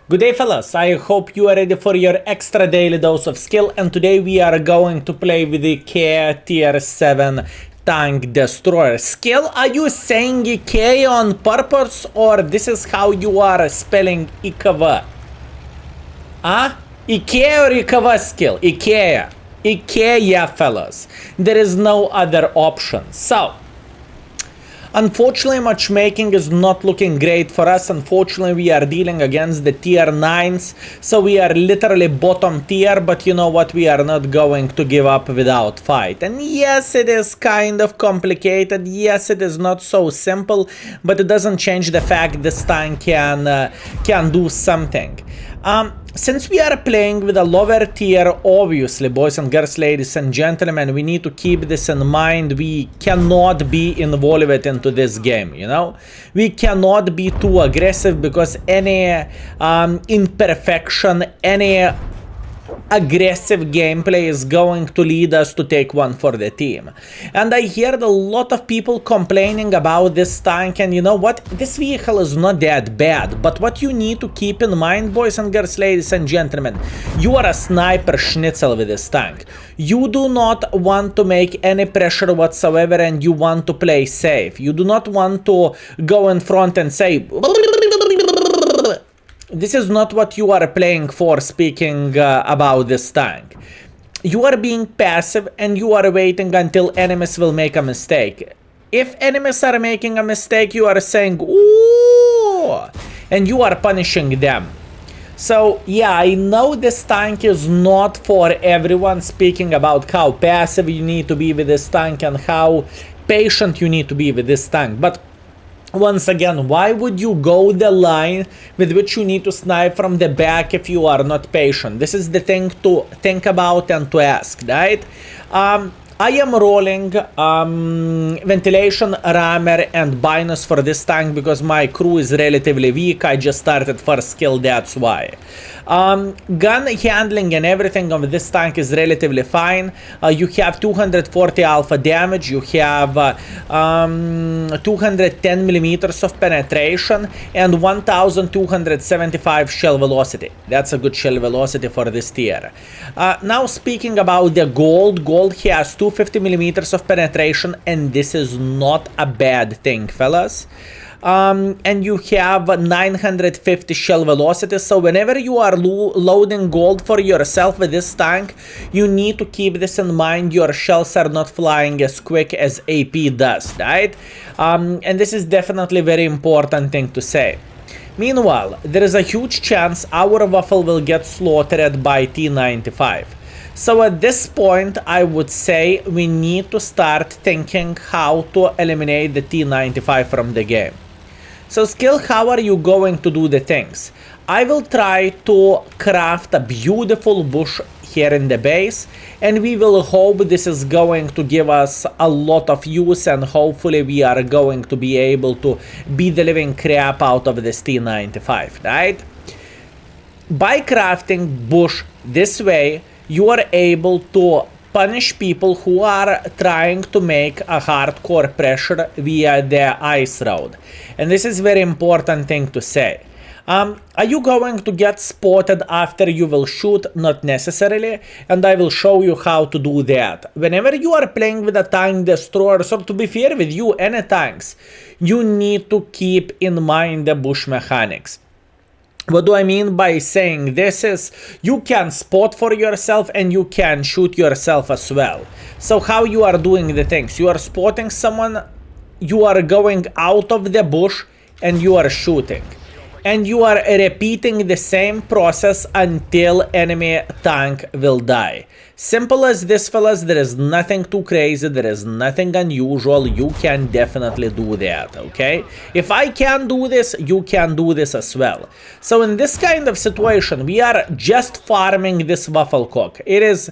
Good day fellas, I hope you are ready for your extra daily dose of skill, and today we are going to play with the IKEA tier 7 tank destroyer. Skill, are you saying IKEA on purpose or this is how you are spelling IKEA? Huh? IKEA or IKEA skill? IKEA. IKEA fellas. There is no other option. So, unfortunately, matchmaking is not looking great for us. Unfortunately, we are dealing against the tier 9s. So we are literally bottom tier, but you know what? We are not going to give up without fight. And yes, it is kind of complicated. Yes, it is not so simple, but it doesn't change the fact this tank can do something. Since we are playing with a lower tier, obviously, boys and girls, ladies and gentlemen, we need to keep this in mind. We cannot be involved into this game, you know? We cannot be too aggressive because any imperfection, any aggressive gameplay is going to lead us to take one for the team. And I heard a lot of people complaining about this tank, and you know what? This vehicle is not that bad, but what you need to keep in mind, boys and girls, ladies and gentlemen, you are a sniper schnitzel with this tank. You do not want to make any pressure whatsoever, and you want to play safe. You do not want to go in front and say this is not what you are playing for, speaking about this tank. You are being passive and you are waiting until enemies will make a mistake. If enemies are making a mistake, you are saying, ooh, and you are punishing them. So yeah, I know this tank is not for everyone, speaking about how passive you need to be with this tank and how patient you need to be with this tank. But once again, why would you go the line with which you need to snipe from the back if you are not patient? This is the thing to think about and to ask, right? I am rolling ventilation, rammer and binus for this tank because my crew is relatively weak. I just started first skill, that's why. Gun handling and everything of this tank is relatively fine. You have 240 alpha damage, you have 210 millimeters of penetration and 1275 shell velocity. That's a good shell velocity for this tier. Now speaking about the gold has 250 millimeters of penetration, and this is not a bad thing, fellas. And you have 950 shell velocity, so whenever you are loading gold for yourself with this tank, you need to keep this in mind. Your shells are not flying as quick as AP does, right? And this is definitely a very important thing to say. Meanwhile, there is a huge chance our waffle will get slaughtered by T95. So at this point, I would say we need to start thinking how to eliminate the T95 from the game. So skill, how are you going to do the things? I will try to craft a beautiful bush here in the base, and we will hope this is going to give us a lot of use, and hopefully we are going to be able to beat the living crap out of this T95, right? By crafting bush this way, you are able to punish people who are trying to make a hardcore pressure via the ice road. And this is very important thing to say. Are you going to get spotted after you will shoot? Not necessarily, and I will show you how to do that. Whenever you are playing with a tank destroyer, or to be fair with you, any tanks, you need to keep in mind the bush mechanics. What do I mean by saying this is, you can spot for yourself and you can shoot yourself as well. So how you are doing the things? You are spotting someone, you are going out of the bush and you are shooting. And you are repeating the same process until enemy tank will die. Simple as this, fellas. There is nothing too crazy, there is nothing unusual. You can definitely do that, okay? If I can do this, you can do this as well. So in this kind of situation, we are just farming this waffle cock. It is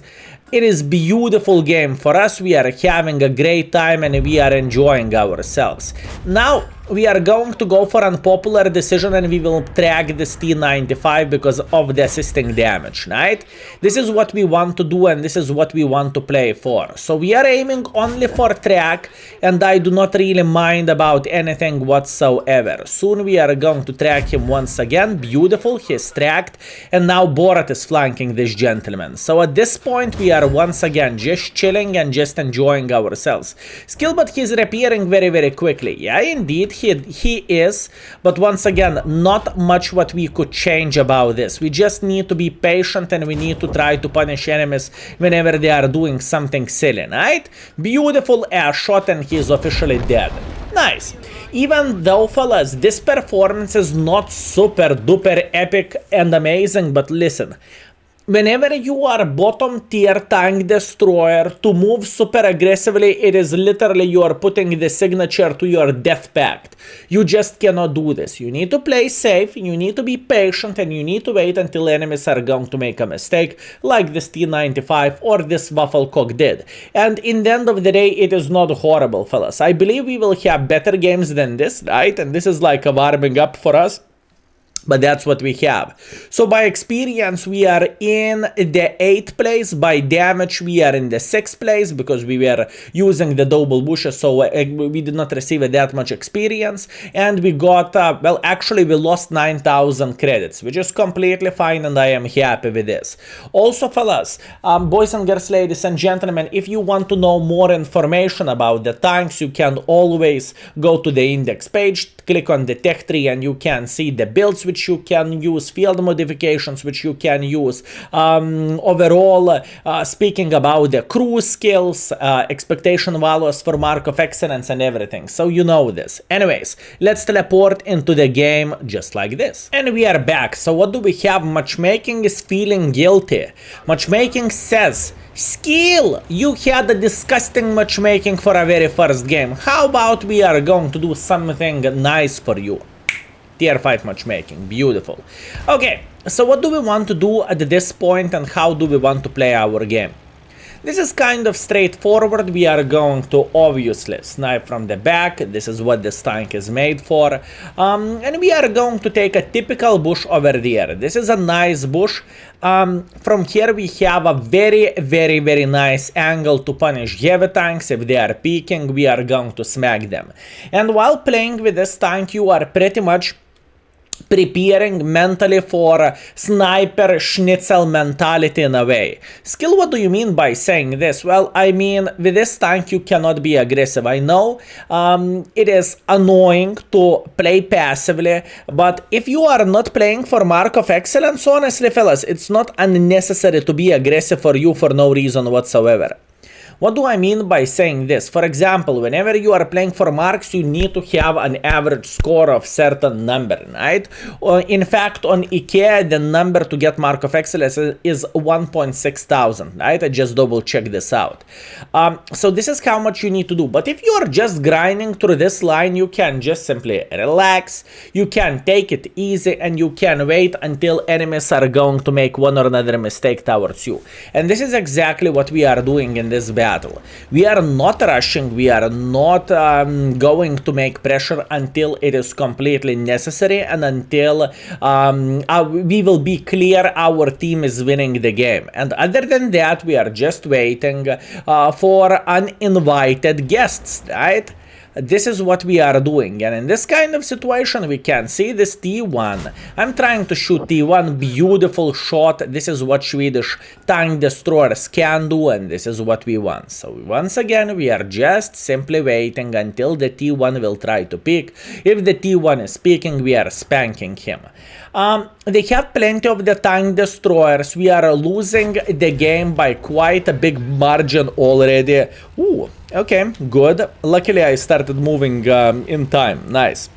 beautiful game for us. We are having a great time and we are enjoying ourselves. Now, we are going to go for unpopular decision and we will track this T95 because of the assisting damage, right? This is what we want to do and this is what we want to play for. So we are aiming only for track and I do not really mind about anything whatsoever. Soon we are going to track him once again. Beautiful, he's tracked, and now Borat is flanking this gentleman. So at this point we are once again just chilling and just enjoying ourselves. Skillbot, he's repairing very quickly. Yeah, indeed he is, but once again, not much what we could change about this. We just need to be patient and we need to try to punish enemies whenever they are doing something silly, right? Beautiful air shot and he is officially dead. Nice. Even though, fellas, this performance is not super duper epic and amazing, but listen, whenever you are bottom tier tank destroyer, to move super aggressively, it is literally you are putting the signature to your death pact. You just cannot do this. You need to play safe, you need to be patient, and you need to wait until enemies are going to make a mistake, like this T95 or this Wafflecock did. And in the end of the day, it is not horrible, fellas. I believe we will have better games than this, right? And this is like a warming up for us. But that's what we have. So by experience, we are in the 8th place. By damage, we are in the 6th place because we were using the double bushes, so we did not receive that much experience. And we got, well, actually, we lost 9,000 credits, which is completely fine, and I am happy with this. Also, fellas, boys and girls, ladies and gentlemen, if you want to know more information about the tanks, you can always go to the index page, click on the tech tree, and you can see the builds which you can use, field modifications which you can use, overall speaking about the crew skills, expectation values for mark of excellence and everything, so you know this. Anyways, let's teleport into the game just like this. And we are back. So what do we have? Matchmaking is feeling guilty. Matchmaking says, skill, you had a disgusting matchmaking for a very first game. How about we are going to do something nice for you? Tier 5 matchmaking, beautiful. Okay, so what do we want to do at this point and how do we want to play our game? This is kind of straightforward. We are going to obviously snipe from the back. This is what this tank is made for. And we are going to take a typical bush over there. This is a nice bush. From here we have a very nice angle to punish heavy tanks. If they are peeking, we are going to smack them. And while playing with this tank, you are pretty much preparing mentally for sniper schnitzel mentality in a way. Skill, what do you mean by saying this? Well, I mean, with this tank you cannot be aggressive. I know it is annoying to play passively, but if you are not playing for mark of excellence, honestly, fellas, it's not unnecessary to be aggressive for you for no reason whatsoever. What do I mean by saying this? For example, whenever you are playing for marks, you need to have an average score of certain number, right? In fact, on IKEA, the number to get mark of excellence is 1,600, right? I just double check this out. So this is how much you need to do. But if you are just grinding through this line, you can just simply relax, you can take it easy, and you can wait until enemies are going to make one or another mistake towards you. And this is exactly what we are doing in this battle. We are not rushing, we are not going to make pressure until it is completely necessary and until we will be clear our team is winning the game. And other than that, we are just waiting for uninvited guests, right? This is what we are doing, and in this kind of situation we can see this T1. I'm trying to shoot T1, beautiful shot. This is what Swedish tank destroyers can do, and this is what we want. So once again we are just simply waiting until the T1 will try to peek. If the T1 is peeking, we are spanking him. They have plenty of the tank destroyers. We are losing the game by quite a big margin already. Ooh, okay, good. Luckily I started moving in time. Nice.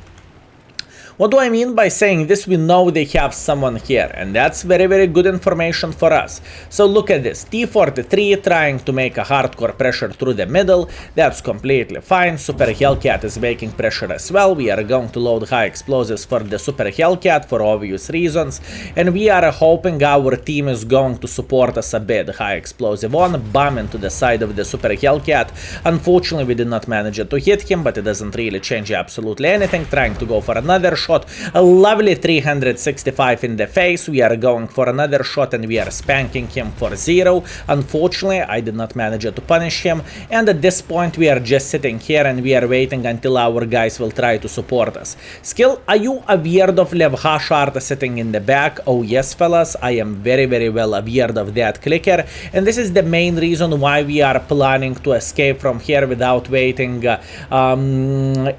What do I mean by saying this? We know they have someone here, and that's very good information for us. So look at this, T-43 trying to make a hardcore pressure through the middle. That's completely fine. Super Hellcat is making pressure as well. We are going to load high explosives for the Super Hellcat for obvious reasons, and we are hoping our team is going to support us a bit. High explosive on, bomb into the side of the Super Hellcat. Unfortunately, we did not manage to hit him, but it doesn't really change absolutely anything. Trying to go for another shot, a lovely 365 in the face. We are going for another shot and we are spanking him for 0. Unfortunately, I did not manage to punish him, and at this point we are just sitting here and we are waiting until our guys will try to support us. Skill, are you aware of Lev Hashard sitting in the back? Oh yes, fellas, I am very well aware of that clicker, and this is the main reason why we are planning to escape from here without waiting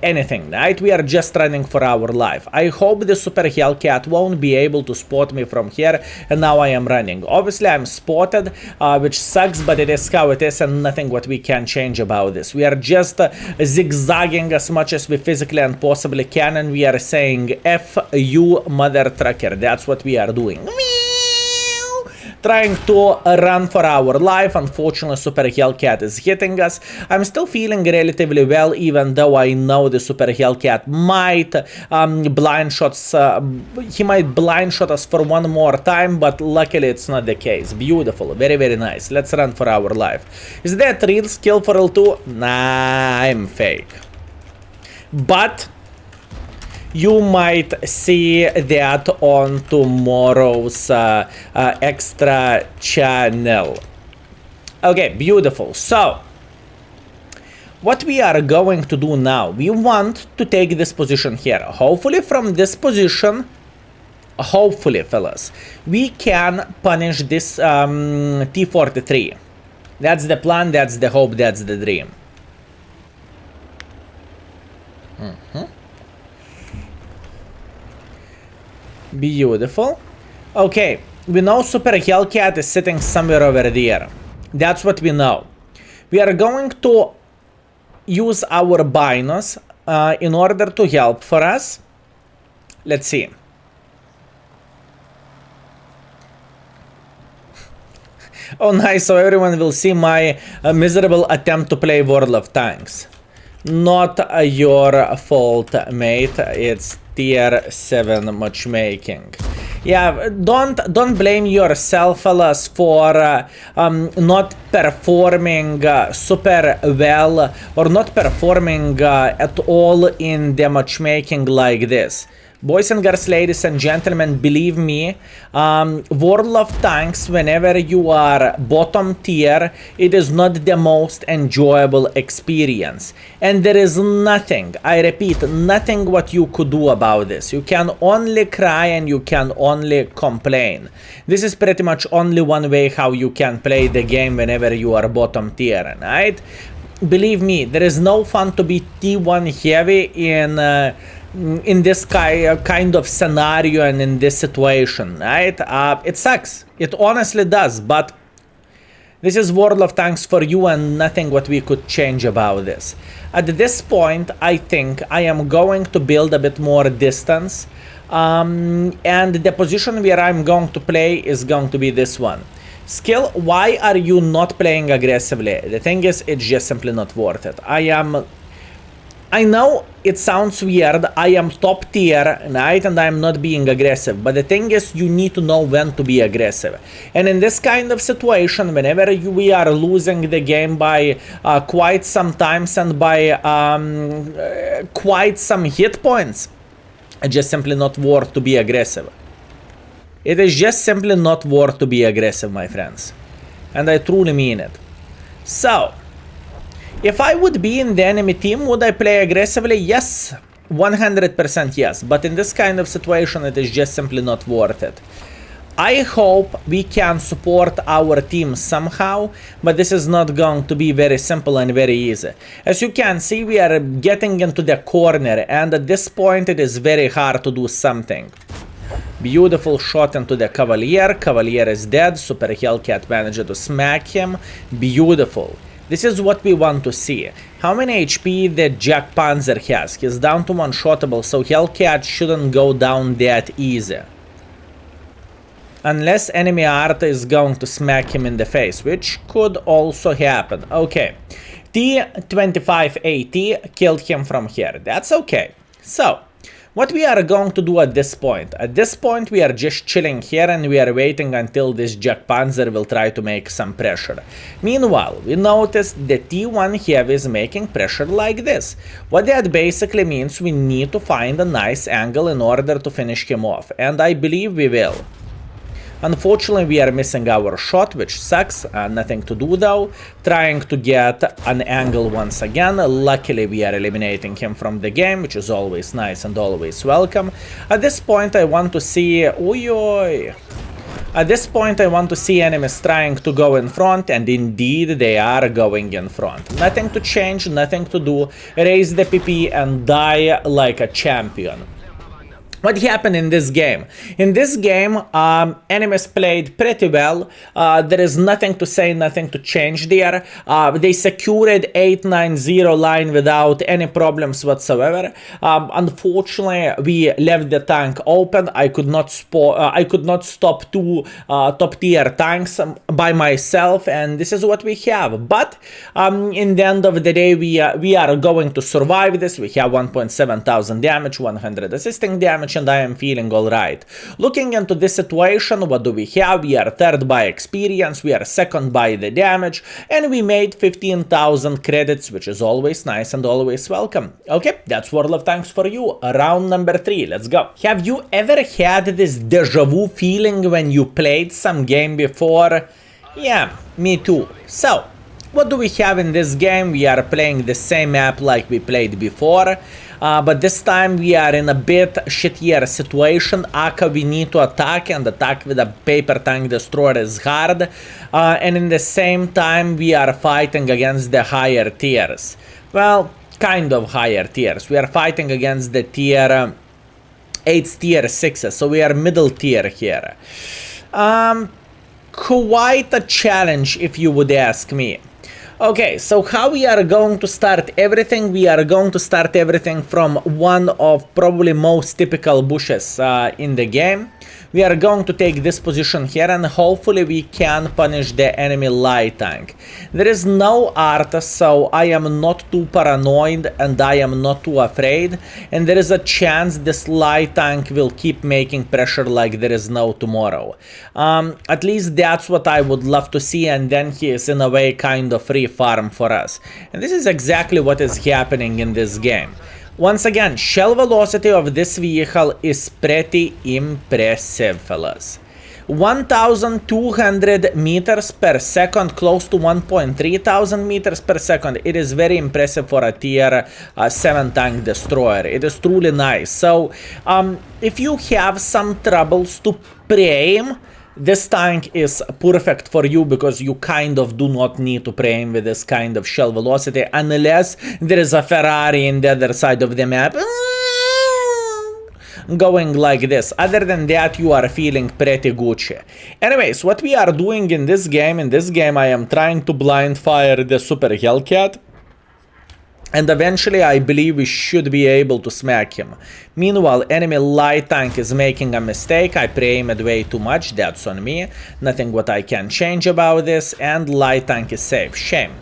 anything, right? We are just running for our life. I hope the Super Hellcat won't be able to spot me from here, and now I am running. Obviously, I'm spotted, which sucks, but it is how it is, and nothing what we can change about this. We are just zigzagging as much as we physically and possibly can, and we are saying F you mother trucker. That's what we are doing. Trying to run for our life. Unfortunately, Super Hellcat is hitting us. I'm still feeling relatively well, even though I know the Super Hellcat might blind shots. He might blind shot us for one more time, but luckily it's not the case. Beautiful, very nice. Let's run for our life. Is that real skill for L2? Nah, I'm fake. But you might see that on tomorrow's extra channel. Okay, beautiful. So, what we are going to do now, we want to take this position here. Hopefully from this position, hopefully, fellas, we can punish this T-43. That's the plan, that's the hope, that's the dream. Beautiful. Okay, we know Super Hellcat is sitting somewhere over there. That's what we know. We are going to use our binos in order to help for us. Let's see. Oh nice, so everyone will see my miserable attempt to play World of Tanks. Not your fault, mate. It's tier 7 matchmaking. Yeah, don't blame yourself, fellas, for not performing super well or not performing at all in the matchmaking like this. Boys and girls, ladies and gentlemen, believe me, World of Tanks, whenever you are bottom tier, it is not the most enjoyable experience. And there is nothing, I repeat, nothing what you could do about this. You can only cry and you can only complain. This is pretty much only one way how you can play the game whenever you are bottom tier, right? Believe me, there is no fun to be T1 heavy in this kind of scenario and in this situation, right? It sucks. It honestly does, but this is World of Tanks for you and nothing what we could change about this. At this point, I think I am going to build a bit more distance, and the position where I'm going to play is going to be this one. Skill, why are you not playing aggressively? The thing is, it's just simply not worth it. I know it sounds weird, I am top tier, right, and I am not being aggressive, but the thing is, you need to know when to be aggressive. And in this kind of situation, whenever we are losing the game by quite some times and by quite some hit points, it's just simply not worth to be aggressive. It is just simply not worth to be aggressive, my friends. And I truly mean it. So, if I would be in the enemy team, would I play aggressively? Yes, 100% yes. But in this kind of situation, it is just simply not worth it. I hope we can support our team somehow, but this is not going to be very simple and very easy. As you can see, we are getting into the corner, and at this point, it is very hard to do something. Beautiful shot into the Cavalier. Cavalier is dead. Super Hellcat managed to smack him. Beautiful. This is what we want to see. How many HP the Jack Panzer has? He's down to one-shottable, so Hellcat shouldn't go down that easy. Unless enemy Art is going to smack him in the face, which could also happen. Okay, T-25AT killed him from here. That's okay. So, what we are going to do at this point? At this point, we are just chilling here and we are waiting until this Jack Panzer will try to make some pressure. Meanwhile, we noticed the T1 Heavy is making pressure like this. What that basically means, we need to find a nice angle in order to finish him off. And I believe we will. Unfortunately, we are missing our shot, which sucks. Nothing to do though. Trying to get an angle once again. Luckily, we are eliminating him from the game, which is always nice and always welcome. At this point, I want to see... At this point, I want to see enemies trying to go in front, and indeed they are going in front. Nothing to change, nothing to do. Raise the PP and die like a champion. What happened in this game? In this game, enemies played pretty well. There is nothing to say, nothing to change there. They secured 890 line without any problems whatsoever. Unfortunately, we left the tank open. I could not stop two top-tier tanks by myself, and this is what we have. But in the end of the day, we are going to survive this. We have 1,700 damage, 100 assisting damage, and I am feeling alright. Looking into this situation, what do we have? We are third by experience, we are second by the damage, and we made 15,000 credits, which is always nice and always welcome. Okay, that's World of Tanks for you. Round number 3, let's go. Have you ever had this deja vu feeling when you played some game before? Yeah, me too. So, what do we have in this game? We are playing the same map like we played before. But this time we are in a bit shittier situation. Aka we need to attack, and attack with a paper tank destroyer is hard. And in the same time we are fighting against the higher tiers. Well, kind of higher tiers. We are fighting against the tier 8 tier 6s, so we are middle tier here. Quite a challenge if you would ask me. Okay, so how we are going to start everything? We are going to start everything from one of probably most typical bushes in the game. We are going to take this position here, and hopefully we can punish the enemy light tank. There is no art, so I am not too paranoid and I am not too afraid. And there is a chance this light tank will keep making pressure like there is no tomorrow. At least that's what I would love to see, and then he is in a way kind of free farm for us. And this is exactly what is happening in this game. Once again, shell velocity of this vehicle is pretty impressive, fellas. 1,200 meters per second, close to 1,300 meters per second. It is very impressive for a tier 7 tank destroyer. It is truly nice. So, if you have some troubles to pre-aim, this tank is perfect for you, because you kind of do not need to pre-aim with this kind of shell velocity unless there is a Ferrari in the other side of the map going like this. Other than that, you are feeling pretty Gucci. Anyways, what we are doing in this game I am trying to blind fire the Super Hellcat. And eventually I believe we should be able to smack him. Meanwhile, enemy light tank is making a mistake. I pre-aimed way too much, that's on me. Nothing what I can change about this, and light tank is safe. Shame.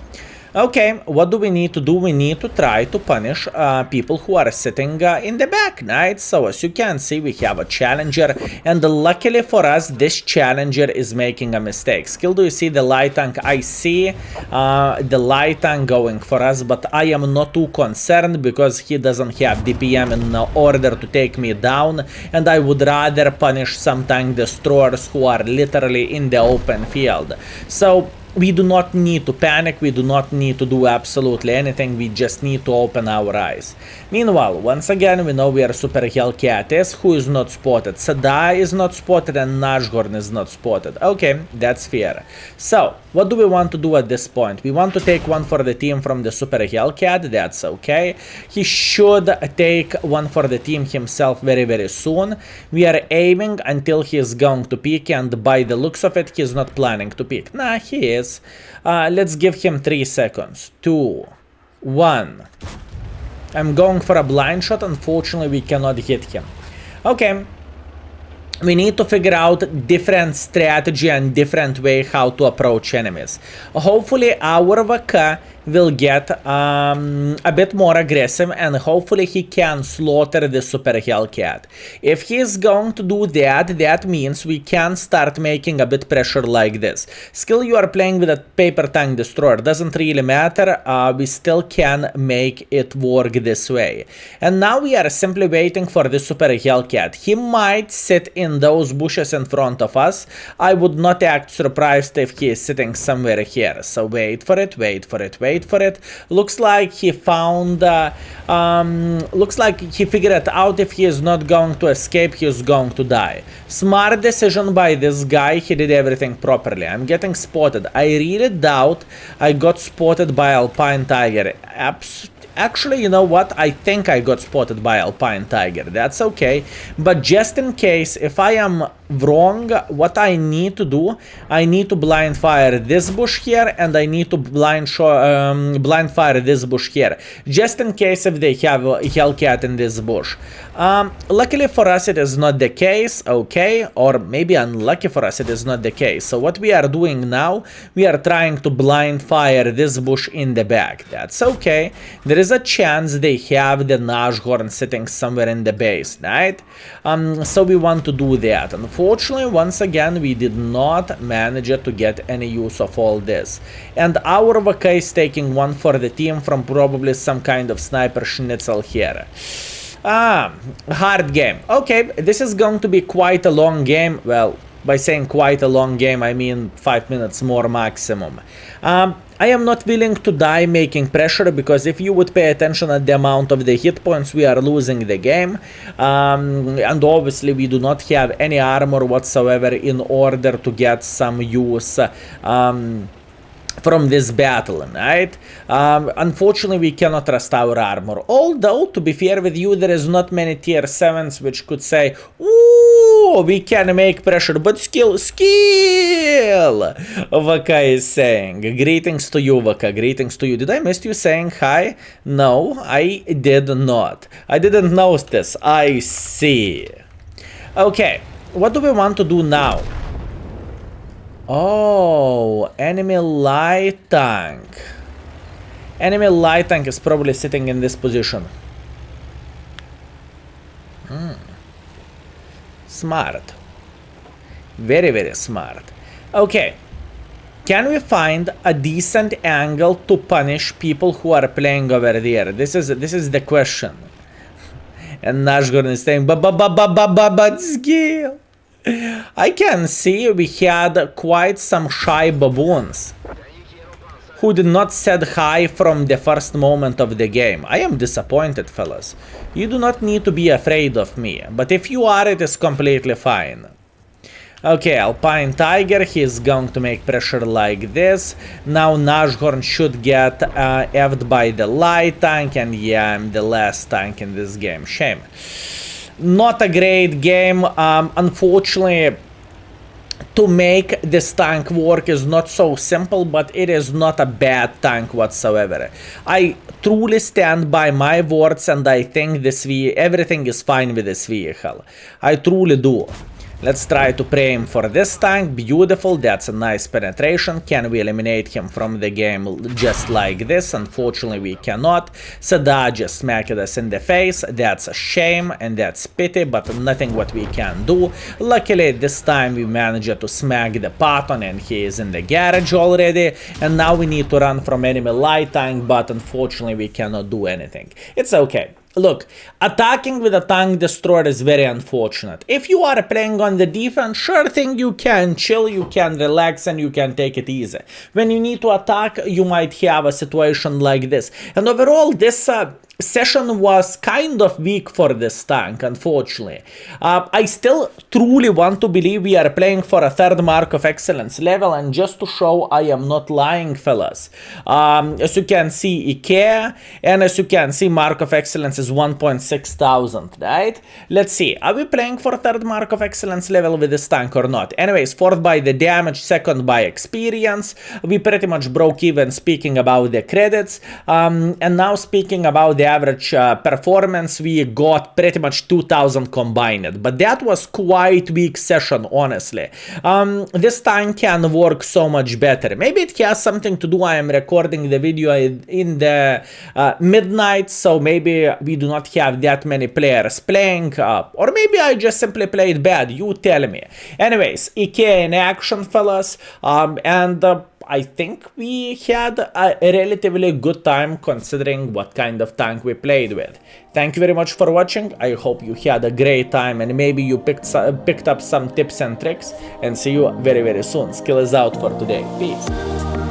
Okay, what do we need to do? We need to try to punish people who are sitting in the back, right? So as you can see, we have a challenger, and luckily for us, this challenger is making a mistake. Skill, do you see the light tank? I see the light tank going for us, but I am not too concerned because he doesn't have DPM in order to take me down, and I would rather punish some tank destroyers who are literally in the open field. So we do not need to panic, we do not need to do absolutely anything, we just need to open our eyes. Meanwhile, once again, we know we are Super Hellcat S, who is not spotted. Sadai is not spotted and Nashgorn is not spotted. Okay, that's fair. So, what do we want to do at this point? We want to take one for the team from the Super Hellcat, that's okay. He should take one for the team himself very, very soon. We are aiming until he is going to peek, and by the looks of it, he is not planning to peek. Nah, he is. this. Let's give him 3 seconds. 2, 1. I'm going for a blind shot. Unfortunately, we cannot hit him. Okay. We need to figure out different strategy and different way how to approach enemies. Hopefully our VK will get a bit more aggressive, and hopefully he can slaughter the Super Hellcat. If he is going to do that, that means we can start making a bit pressure like this. Skill, you are playing with a paper tank destroyer, doesn't really matter, we still can make it work this way. And now we are simply waiting for the Super Hellcat. He might sit in those bushes in front of us. I would not act surprised if he is sitting somewhere here. So wait for it, wait for it, wait for it. Looks like he found, looks like he figured it out. If he is not going to escape, he is going to die. Smart decision by this guy. He did everything properly. I'm getting spotted. I really doubt I got spotted by Alpine Tiger. Actually, you know what? I think I got spotted by Alpine Tiger. That's okay. But just in case, if I am wrong, what I need to do, I need to blind fire this bush here, and I need to blind fire this bush here. Just in case if they have a Hellcat in this bush. Luckily for us, it is not the case, okay? Or maybe unlucky for us, it is not the case. So what we are doing now, we are trying to blind fire this bush in the back. That's okay. There is a chance they have the Nashorn sitting somewhere in the base, right? So we want to do that. Unfortunately, once again, we did not manage to get any use of all this. And our VK is taking one for the team from probably some kind of sniper schnitzel here. Hard game. Okay, this is going to be quite a long game. Well, by saying quite a long game, I mean 5 minutes more maximum. I am not willing to die making pressure, because if you would pay attention at the amount of the hit points, we are losing the game. And obviously we do not have any armor whatsoever in order to get some use from this battle, right? Unfortunately, we cannot trust our armor. Although, to be fair with you, there is not many tier 7s which could say, ooh, we can make pressure, but skill, Vaka is saying. Greetings to you, Vaka, greetings to you. Did I miss you saying hi? No, I did not. I didn't notice. I see. Okay, what do we want to do now? Oh, enemy light tank. Enemy light tank is probably sitting in this position. Smart. Very, very smart. Okay. Can we find a decent angle to punish people who are playing over there? This is the question. And Nashorn is saying, but skill. I can see we had quite some shy baboons who did not said hi from the first moment of the game. I am disappointed, fellas. You do not need to be afraid of me, but if you are, it is completely fine. Okay, Alpine Tiger, he is going to make pressure like this. Now Nashorn should get effed by the light tank, and yeah, I'm the last tank in this game. Shame. Not a great game. Unfortunately, to make this tank work is not so simple, but it is not a bad tank whatsoever. I truly stand by my words, and I think everything is fine with this vehicle. I truly do. Let's try to prime for this tank. Beautiful, that's a nice penetration. Can we eliminate him from the game just like this? Unfortunately, we cannot. Sada just smacked us in the face. That's a shame and that's pity, but nothing what we can do. Luckily, this time we managed to smack the Patton, and he is in the garage already. And now we need to run from enemy light tank, but unfortunately, we cannot do anything. It's okay. Look, attacking with a tank destroyer is very unfortunate. If you are playing on the defense, sure thing, you can chill, you can relax, and you can take it easy. When you need to attack, you might have a situation like this. And overall, this session was kind of weak for this tank, unfortunately. I still truly want to believe we are playing for a third Mark of Excellence level, and just to show I am not lying, fellas. As you can see, IKEA, and as you can see, Mark of Excellence is 1.6 thousand, right? Let's see, are we playing for third Mark of Excellence level with this tank or not? Anyways, fourth by the damage, second by experience. We pretty much broke even speaking about the credits. And now speaking about the average performance, we got pretty much 2000 combined, but that was quite weak session, honestly. This tank can work so much better. Maybe it has something to do, I am recording the video in the midnight, so maybe we do not have that many players playing, or maybe I just simply played bad, you tell me. Anyways, IKEA in action, fellas, and I think we had a relatively good time considering what kind of tank we played with. Thank you very much for watching. I hope you had a great time and maybe you picked up some tips and tricks, and see you very soon. Skill is out for today. Peace.